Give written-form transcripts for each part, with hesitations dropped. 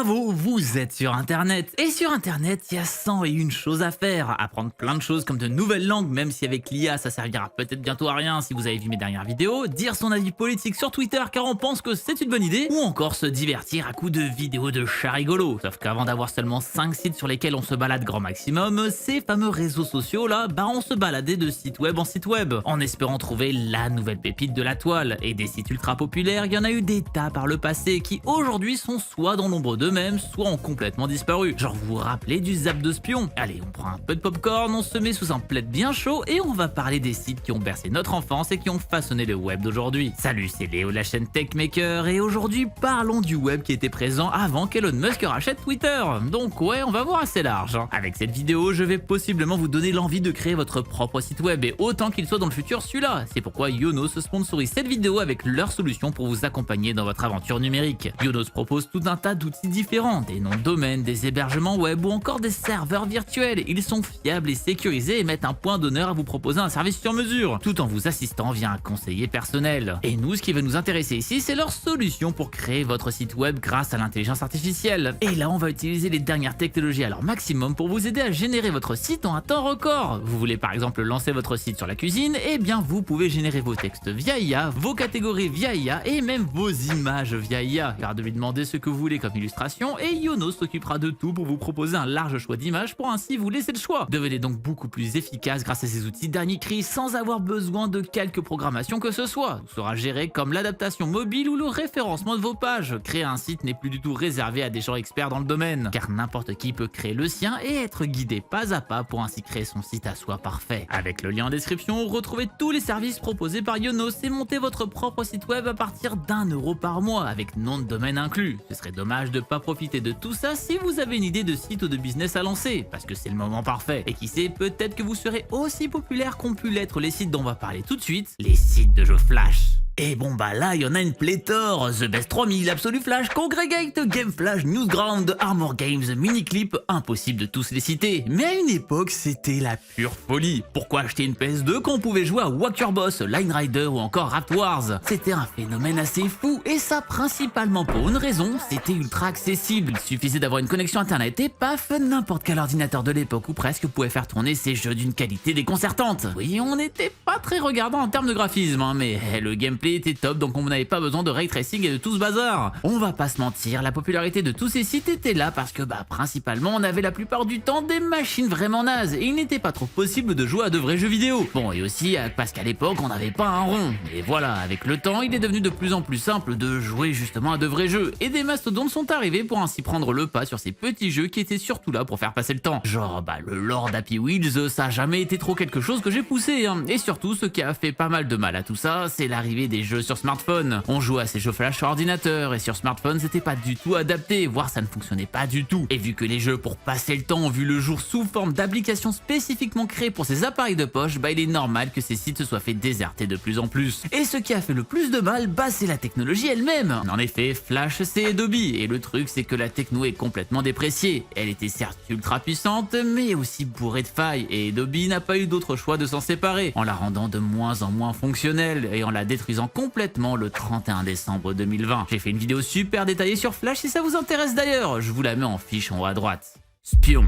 Bravo, vous êtes sur Internet. Et sur Internet, il y a 101 choses à faire. Apprendre plein de choses comme de nouvelles langues, même si avec l'IA, ça servira peut-être bientôt à rien si vous avez vu mes dernières vidéos. Dire son avis politique sur Twitter car on pense que c'est une bonne idée. Ou encore se divertir à coups de vidéos de chats rigolos. Sauf qu'avant d'avoir seulement 5 sites sur lesquels on se balade grand maximum, ces fameux réseaux sociaux là, on se baladait de site web en site web, en espérant trouver la nouvelle pépite de la toile. Et des sites ultra populaires, il y en a eu des tas par le passé qui aujourd'hui sont soit dans l'ombre d'eux-mêmes, soit ont complètement disparu. Genre vous vous rappelez du zap de spion? Allez, on prend un peu de popcorn, on se met sous un plaid bien chaud et on va parler des sites qui ont bercé notre enfance et qui ont façonné le web d'aujourd'hui. Salut, c'est Léo, la chaîne Techmaker, et aujourd'hui parlons du web qui était présent avant qu'Elon Musk rachète Twitter. Donc ouais, on va voir assez large. Avec cette vidéo, je vais possiblement vous donner l'envie de créer votre propre site web, et autant qu'il soit dans le futur celui-là. C'est pourquoi Yonos sponsorise cette vidéo avec leur solution pour vous accompagner dans votre aventure numérique. Yonos propose tout un tas d'outils différents, des noms de domaine, des hébergements web ou encore des serveurs virtuels. Ils sont fiables et sécurisés et mettent un point d'honneur à vous proposer un service sur mesure, tout en vous assistant via un conseiller personnel. Et nous, ce qui va nous intéresser ici, c'est leur solution pour créer votre site web grâce à l'intelligence artificielle. Et là, on va utiliser les dernières technologies à leur maximum pour vous aider à générer votre site en un temps record. Vous voulez par exemple lancer votre site sur la cuisine? Eh bien, vous pouvez générer vos textes via IA, vos catégories via IA et même vos images via IA. Car de lui demander ce que vous voulez comme illustration et Yonos s'occupera de tout pour vous proposer un large choix d'images pour ainsi vous laisser le choix. Devenez donc beaucoup plus efficace grâce à ces outils dernier cri sans avoir besoin de quelque programmation que ce soit. Tout sera géré comme l'adaptation mobile ou le référencement de vos pages. Créer un site n'est plus du tout réservé à des gens experts dans le domaine, car n'importe qui peut créer le sien et être guidé pas à pas pour ainsi créer son site à soi parfait. Avec le lien en description, retrouvez tous les services proposés par Yonos et montez votre propre site web à partir d'1 € par mois avec nom de domaine inclus. Ce serait dommage de pas profiter de tout ça si vous avez une idée de site ou de business à lancer, parce que c'est le moment parfait. Et qui sait, peut-être que vous serez aussi populaire qu'ont pu l'être les sites dont on va parler tout de suite, les sites de jeux flash. Et bon là il y en a une pléthore: The Best 3000, Absolute Flash, Congregate, Gameflash, Newsground, Armor Games, Miniclip, impossible de tous les citer. Mais à une époque c'était la pure folie. Pourquoi acheter une PS2 quand on pouvait jouer à Whack Your Boss, Line Rider ou encore Raft Wars? C'était un phénomène assez fou, et ça principalement pour une raison: c'était ultra accessible. Il suffisait d'avoir une connexion internet et paf, n'importe quel ordinateur de l'époque ou presque pouvait faire tourner ces jeux d'une qualité déconcertante. Oui, on n'était pas très regardant en termes de graphisme, mais le gameplay était top, donc on n'avait pas besoin de ray tracing et de tout ce bazar. On va pas se mentir, la popularité de tous ces sites était là parce que principalement on avait la plupart du temps des machines vraiment nazes et il n'était pas trop possible de jouer à de vrais jeux vidéo. Bon, et aussi parce qu'à l'époque on n'avait pas un rond. Et voilà, avec le temps il est devenu de plus en plus simple de jouer justement à de vrais jeux, et des mastodontes sont arrivés pour ainsi prendre le pas sur ces petits jeux qui étaient surtout là pour faire passer le temps. Genre le lore d'Happy Wheels, ça a jamais été trop quelque chose que j'ai poussé, hein. Et surtout ce qui a fait pas mal de mal à tout ça, c'est l'arrivée des jeux sur smartphone. On jouait à ces jeux flash sur ordinateur et sur smartphone c'était pas du tout adapté, voire ça ne fonctionnait pas du tout. Et vu que les jeux pour passer le temps ont vu le jour sous forme d'applications spécifiquement créées pour ces appareils de poche, il est normal que ces sites se soient fait déserter de plus en plus. Et ce qui a fait le plus de mal, c'est la technologie elle-même. En effet, Flash c'est Adobe, et le truc c'est que la techno est complètement dépréciée. Elle était certes ultra puissante, mais aussi bourrée de failles, et Adobe n'a pas eu d'autre choix de s'en séparer, en la rendant de moins en moins fonctionnelle et en la détruisant complètement le 31 décembre 2020. J'ai fait une vidéo super détaillée sur Flash si ça vous intéresse d'ailleurs, je vous la mets en fiche en haut à droite. Spion.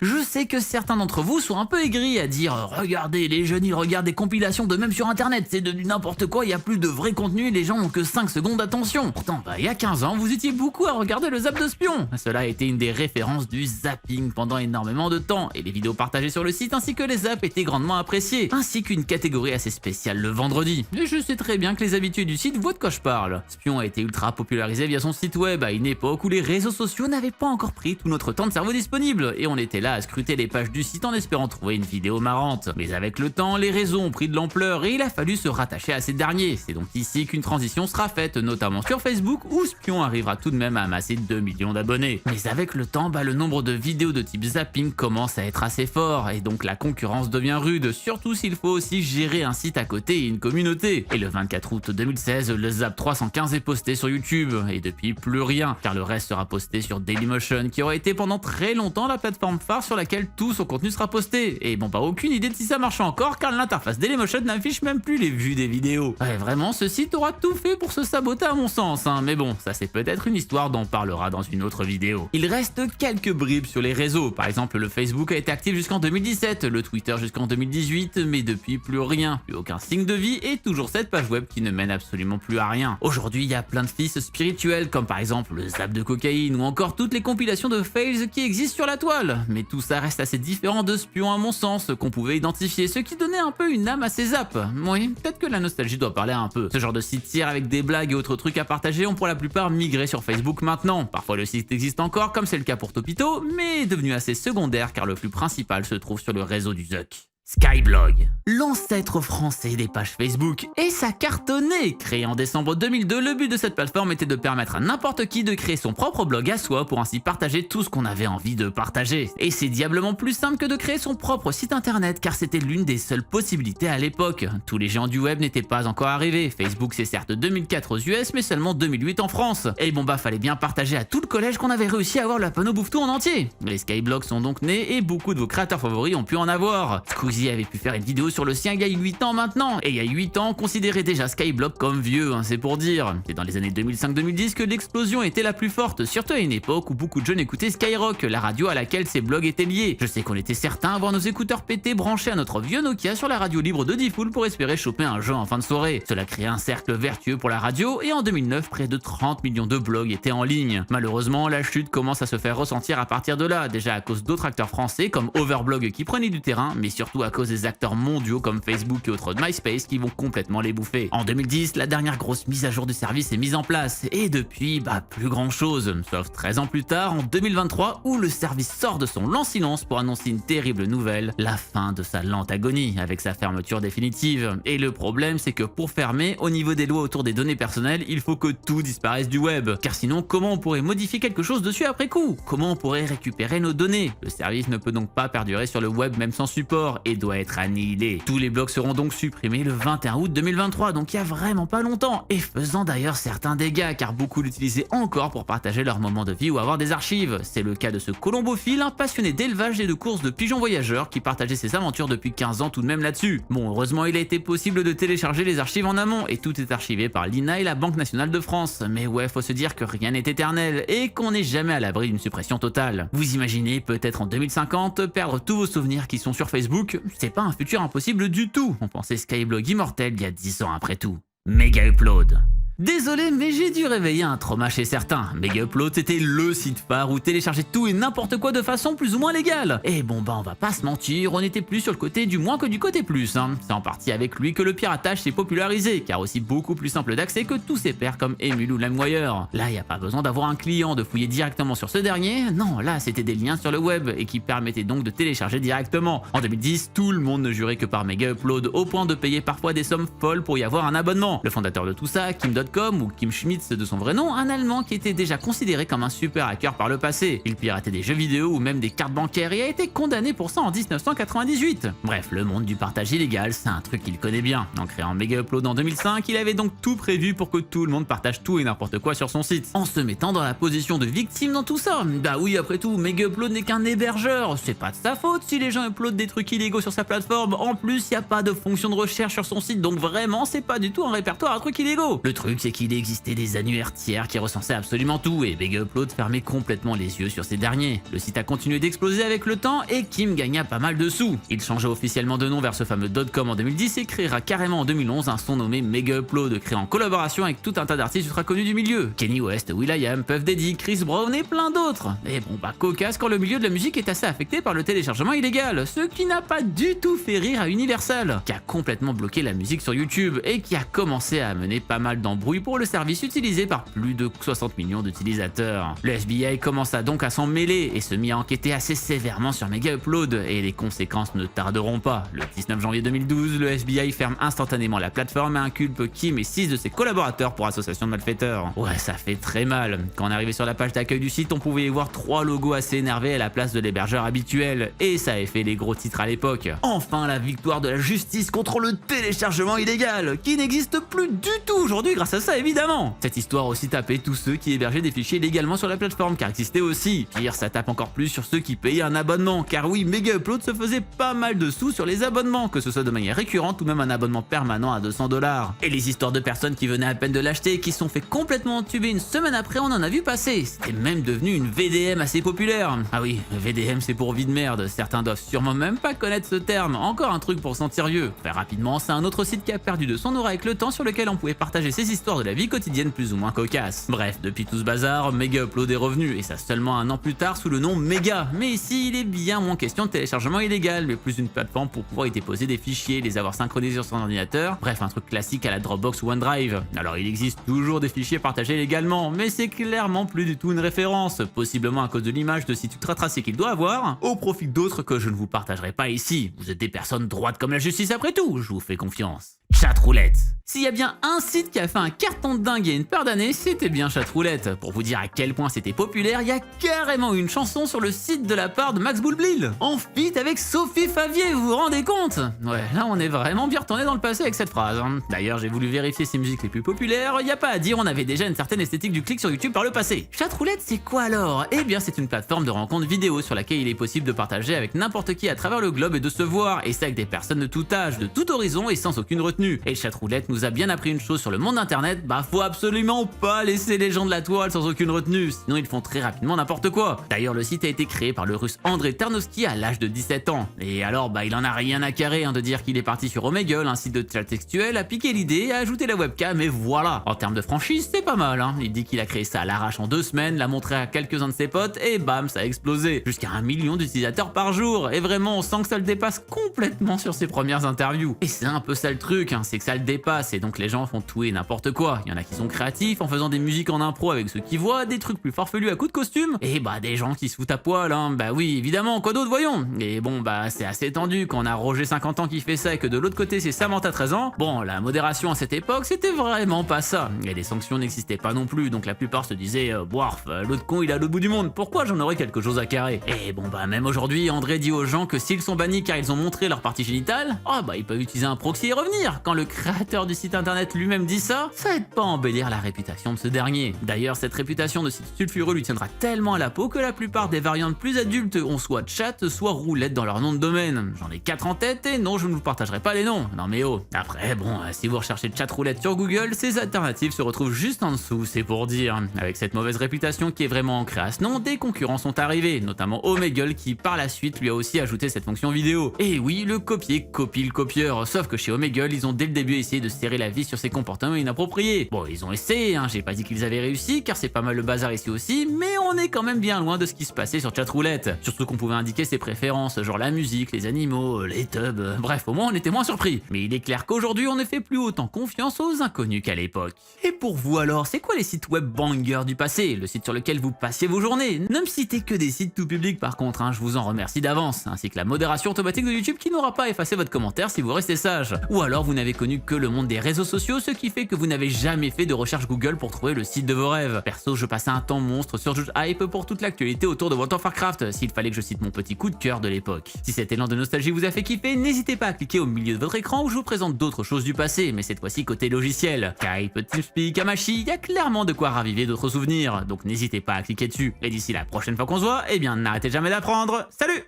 Je sais que certains d'entre vous sont un peu aigris à dire « Regardez, les jeunes ils regardent des compilations de même sur internet, c'est devenu n'importe quoi, il y a plus de vrai contenu et les gens ont que 5 secondes d'attention ». Pourtant, il y a 15 ans, vous étiez beaucoup à regarder le zap de spion. Cela a été une des références du zapping pendant énormément de temps, et les vidéos partagées sur le site ainsi que les zaps étaient grandement appréciées, ainsi qu'une catégorie assez spéciale le vendredi. Et je sais très bien que les habitués du site voient de quoi je parle. Spion a été ultra popularisé via son site web à une époque où les réseaux sociaux n'avaient pas encore pris tout notre temps de cerveau disponible, et on était là à scruter les pages du site en espérant trouver une vidéo marrante. Mais avec le temps, les réseaux ont pris de l'ampleur et il a fallu se rattacher à ces derniers. C'est donc ici qu'une transition sera faite, notamment sur Facebook, où Spion arrivera tout de même à amasser 2 millions d'abonnés. Mais avec le temps, le nombre de vidéos de type zapping commence à être assez fort, et donc la concurrence devient rude, surtout s'il faut aussi gérer un site à côté et une communauté. Et le 24 août 2016, le Zap 315 est posté sur YouTube, et depuis plus rien, car le reste sera posté sur Dailymotion, qui aura été pendant très longtemps la plateforme phare barre sur laquelle tout son contenu sera posté. Et bon, aucune idée de si ça marche encore car l'interface Dailymotion n'affiche même plus les vues des vidéos. Ouais, vraiment, ce site aura tout fait pour se saboter à mon sens, hein. Mais bon, ça c'est peut-être une histoire dont on parlera dans une autre vidéo. Il reste quelques bribes sur les réseaux. Par exemple, le Facebook a été actif jusqu'en 2017, le Twitter jusqu'en 2018, mais depuis plus rien, plus aucun signe de vie et toujours cette page web qui ne mène absolument plus à rien. Aujourd'hui, il y a plein de fils spirituels comme par exemple le zap de cocaïne ou encore toutes les compilations de fails qui existent sur la toile. Mais tout ça reste assez différent de Spion à mon sens, qu'on pouvait identifier, ce qui donnait un peu une âme à ces zaps. Oui, peut-être que la nostalgie doit parler un peu. Ce genre de site tiers avec des blagues et autres trucs à partager ont pour la plupart migré sur Facebook maintenant. Parfois le site existe encore comme c'est le cas pour Topito, mais est devenu assez secondaire car le flux principal se trouve sur le réseau du Zuck. Skyblog, l'ancêtre français des pages Facebook, et ça cartonnait. Créé en décembre 2002, le but de cette plateforme était de permettre à n'importe qui de créer son propre blog à soi pour ainsi partager tout ce qu'on avait envie de partager. Et c'est diablement plus simple que de créer son propre site internet car c'était l'une des seules possibilités à l'époque. Tous les géants du web n'étaient pas encore arrivés. Facebook c'est certes 2004 aux US mais seulement 2008 en France. Et bon fallait bien partager à tout le collège qu'on avait réussi à avoir la panneau bouffe-tout en entier. Les Skyblogs sont donc nés et beaucoup de vos créateurs favoris ont pu en avoir. Squeezie avait pu faire une vidéo sur le sien il y a 8 ans maintenant, et il y a 8 ans, on considérait déjà Skyblog comme vieux, hein, c'est pour dire. C'est dans les années 2005-2010 que l'explosion était la plus forte, surtout à une époque où beaucoup de jeunes écoutaient Skyrock, la radio à laquelle ces blogs étaient liés. Je sais qu'on était certains à voir nos écouteurs pétés branchés à notre vieux Nokia sur la radio libre de Diffoul pour espérer choper un jeu en fin de soirée. Cela créait un cercle vertueux pour la radio, et en 2009, près de 30 millions de blogs étaient en ligne. Malheureusement, la chute commence à se faire ressentir à partir de là, déjà à cause d'autres acteurs français comme Overblog qui prenaient du terrain, mais surtout à cause des acteurs mondiaux comme Facebook et autres MySpace qui vont complètement les bouffer. En 2010, la dernière grosse mise à jour du service est mise en place et depuis, plus grand chose, sauf 13 ans plus tard, en 2023, où le service sort de son lent silence pour annoncer une terrible nouvelle, la fin de sa lente agonie avec sa fermeture définitive. Et le problème, c'est que pour fermer, au niveau des lois autour des données personnelles, il faut que tout disparaisse du web. Car sinon, comment on pourrait modifier quelque chose dessus après coup? Comment on pourrait récupérer nos données? Le service ne peut donc pas perdurer sur le web même sans support et doit être annihilé. Tous les blogs seront donc supprimés le 21 août 2023, donc il y a vraiment pas longtemps, et faisant d'ailleurs certains dégâts car beaucoup l'utilisaient encore pour partager leurs moments de vie ou avoir des archives. C'est le cas de ce colombophile, un passionné d'élevage et de courses de pigeons voyageurs qui partageait ses aventures depuis 15 ans tout de même là-dessus. Bon, heureusement il a été possible de télécharger les archives en amont et tout est archivé par l'INA et la Banque Nationale de France. Mais ouais, faut se dire que rien n'est éternel et qu'on n'est jamais à l'abri d'une suppression totale. Vous imaginez peut-être en 2050 perdre tous vos souvenirs qui sont sur Facebook? C'est pas un futur impossible du tout. On pensait Skyblog immortel il y a 10 ans après tout. Mega Upload. Désolé, mais j'ai dû réveiller un trauma chez certains. Mega Upload, c'était le site phare où télécharger tout et n'importe quoi de façon plus ou moins légale. Et bon on va pas se mentir, on était plus sur le côté du moins que du côté plus, hein. C'est en partie avec lui que le piratage s'est popularisé, car aussi beaucoup plus simple d'accès que tous ses pairs comme Emule ou LimeWire. Là, y a pas besoin d'avoir un client, de fouiller directement sur ce dernier, non, là c'était des liens sur le web et qui permettaient donc de télécharger directement. En 2010, tout le monde ne jurait que par Mega Upload, au point de payer parfois des sommes folles pour y avoir un abonnement. Le fondateur de tout ça, Kim.com ou Kim Schmitz de son vrai nom, un Allemand qui était déjà considéré comme un super hacker par le passé. Il piratait des jeux vidéo ou même des cartes bancaires et a été condamné pour ça en 1998. Bref, le monde du partage illégal, c'est un truc qu'il connaît bien. En créant Mega Upload en 2005, il avait donc tout prévu pour que tout le monde partage tout et n'importe quoi sur son site, en se mettant dans la position de victime dans tout ça. Bah oui, après tout, Mega Upload n'est qu'un hébergeur, c'est pas de sa faute si les gens uploadent des trucs illégaux sur sa plateforme. En plus, y a pas de fonction de recherche sur son site, donc vraiment, c'est pas du tout un répertoire à trucs illégaux. Le truc, c'est qu'il existait des annuaires tiers qui recensaient absolument tout et Mega Upload fermait complètement les yeux sur ces derniers. Le site a continué d'exploser avec le temps et Kim gagna pas mal de sous. Il changea officiellement de nom vers ce fameux .com en 2010 et créera carrément en 2011 un son nommé Mega Upload, créé en collaboration avec tout un tas d'artistes ultra connus du milieu. Kanye West, will.i.am, Puff Daddy, Chris Brown et plein d'autres. Et bon cocasse quand le milieu de la musique est assez affecté par le téléchargement illégal, ce qui n'a pas du tout fait rire à Universal, qui a complètement bloqué la musique sur YouTube et qui a commencé à amener pas mal d'embrouilles pour le service utilisé par plus de 60 millions d'utilisateurs. Le FBI commença donc à s'en mêler et se mit à enquêter assez sévèrement sur Mega Upload et les conséquences ne tarderont pas. Le 19 janvier 2012, le FBI ferme instantanément la plateforme et inculpe Kim et 6 de ses collaborateurs pour association de malfaiteurs. Ouais, ça fait très mal. Quand on arrivait sur la page d'accueil du site, on pouvait y voir 3 logos assez énervés à la place de l'hébergeur habituel et ça avait fait les gros titres à l'époque. Enfin, la victoire de la justice contre le téléchargement illégal, qui n'existe plus du tout aujourd'hui grâce à à ça évidemment. Cette histoire a aussi tapé tous ceux qui hébergeaient des fichiers légalement sur la plateforme, car existait aussi. Pire, ça tape encore plus sur ceux qui payaient un abonnement, car oui, Mega Upload se faisait pas mal de sous sur les abonnements, que ce soit de manière récurrente ou même un abonnement permanent à 200 $. Et les histoires de personnes qui venaient à peine de l'acheter et qui se sont fait complètement entuber une semaine après, on en a vu passer. C'était même devenu une VDM assez populaire. Ah oui, VDM c'est pour vie de merde, certains doivent sûrement même pas connaître ce terme, encore un truc pour se sentir vieux. Très rapidement, c'est un autre site qui a perdu de son aura avec le temps, sur lequel on pouvait partager ses histoires de la vie quotidienne plus ou moins cocasses. Bref, depuis tout ce bazar, Mega Upload est revenu, et ça seulement un an plus tard sous le nom Mega. Mais ici, il est bien moins question de téléchargement illégal, mais plus une plateforme pour pouvoir y déposer des fichiers, les avoir synchronisés sur son ordinateur, bref un truc classique à la Dropbox ou OneDrive. Alors il existe toujours des fichiers partagés légalement, mais c'est clairement plus du tout une référence, possiblement à cause de l'image de site ultra tracé qu'il doit avoir, au profit d'autres que je ne vous partagerai pas ici. Vous êtes des personnes droites comme la justice après tout, je vous fais confiance. Chatroulette. S'il y a bien un site qui a fait un carton de dingue il y a une paire d'années, c'était bien Chatroulette. Pour vous dire à quel point c'était populaire, il y a carrément une chanson sur le site de la part de Max Boulblil, en feat avec Sophie Favier, vous vous rendez compte? Ouais, là on est vraiment bien retourné dans le passé avec cette phrase. D'ailleurs, j'ai voulu vérifier ses musiques les plus populaires, y a pas à dire, on avait déjà une certaine esthétique du clic sur YouTube par le passé. Chatroulette, c'est quoi alors? Eh bien, c'est une plateforme de rencontre vidéo sur laquelle il est possible de partager avec n'importe qui à travers le globe et de se voir, et ça avec des personnes de tout âge, de tout horizon et sans aucune retenue. Et Chatroulette nous a bien appris une chose sur le monde internet, bah faut absolument pas laisser les gens de la toile sans aucune retenue, sinon ils font très rapidement n'importe quoi. D'ailleurs, le site a été créé par le russe André Tarnowski à l'âge de 17 ans. Et alors, bah il en a rien à carrer de dire qu'il est parti sur Omegle, un site de chat textuel, a piqué l'idée, a ajouté la webcam et voilà. En termes de franchise, c'est pas mal. Il dit qu'il a créé ça à l'arrache en 2 semaines, l'a montré à quelques-uns de ses potes et bam, ça a explosé. Jusqu'à 1 million d'utilisateurs par jour. Et vraiment, on sent que ça le dépasse complètement sur ses premières interviews. Et c'est un peu ça le truc, c'est que ça le dépasse et donc les gens font tout et n'importe quoi. Il y en a qui sont créatifs en faisant des musiques en impro avec ceux qui voient, des trucs plus farfelus à coups de costume, et bah des gens qui se foutent à poil, bah oui évidemment, quoi d'autre voyons. Et bon bah c'est assez tendu quand on a Roger 50 ans qui fait ça et que de l'autre côté c'est Samantha 13 ans. Bon, la modération à cette époque c'était vraiment pas ça, et les sanctions n'existaient pas non plus, donc la plupart se disaient boirf, l'autre con il est à l'autre bout du monde, pourquoi j'en aurais quelque chose à carrer. Et bon bah même aujourd'hui André dit aux gens que s'ils sont bannis car ils ont montré leur partie génitale, bah ils peuvent utiliser un proxy et revenir. Quand le créateur du site internet lui-même dit ça aide pas à embellir la réputation de ce dernier. D'ailleurs, cette réputation de site sulfureux lui tiendra tellement à la peau que la plupart des variantes plus adultes ont soit chat, soit roulette dans leur nom de domaine. J'en ai 4 en tête et non, je ne vous partagerai pas les noms. Non mais oh. Après, bon, si vous recherchez chatroulette sur Google, ces alternatives se retrouvent juste en dessous, c'est pour dire. Avec cette mauvaise réputation qui est vraiment ancrée à ce nom, des concurrents sont arrivés, notamment Omegle qui par la suite lui a aussi ajouté cette fonction vidéo. Et oui, le copier copie le copieur, sauf que chez Omegle, ils ont dès le début essayé de serrer la vis sur ses comportements inappropriés. Bon, ils ont essayé, j'ai pas dit qu'ils avaient réussi, car c'est pas mal le bazar ici aussi, mais on est quand même bien loin de ce qui se passait sur Chatroulette. Surtout qu'on pouvait indiquer ses préférences, genre la musique, les animaux, les tubs, bref, au moins on était moins surpris. Mais il est clair qu'aujourd'hui on ne fait plus autant confiance aux inconnus qu'à l'époque. Et pour vous alors, c'est quoi les sites web bangers du passé, le site sur lequel vous passiez vos journées? Ne me citez que des sites tout publics par contre, je vous en remercie d'avance, ainsi que la modération automatique de YouTube qui n'aura pas effacé votre commentaire si vous restez sage. Ou alors vous n'avez connu que le monde des réseaux sociaux, ce qui fait que vous n'avez jamais fait de recherche Google pour trouver le site de vos rêves. Perso, je passais un temps monstre sur Juge Hype pour toute l'actualité autour de World of Warcraft, s'il fallait que je cite mon petit coup de cœur de l'époque. Si cet élan de nostalgie vous a fait kiffer, n'hésitez pas à cliquer au milieu de votre écran où je vous présente d'autres choses du passé, mais cette fois-ci côté logiciel. Skype, TeamSpeak, Hamachi, il y a clairement de quoi raviver d'autres souvenirs, donc n'hésitez pas à cliquer dessus. Et d'ici la prochaine fois qu'on se voit, eh bien n'arrêtez jamais d'apprendre. Salut!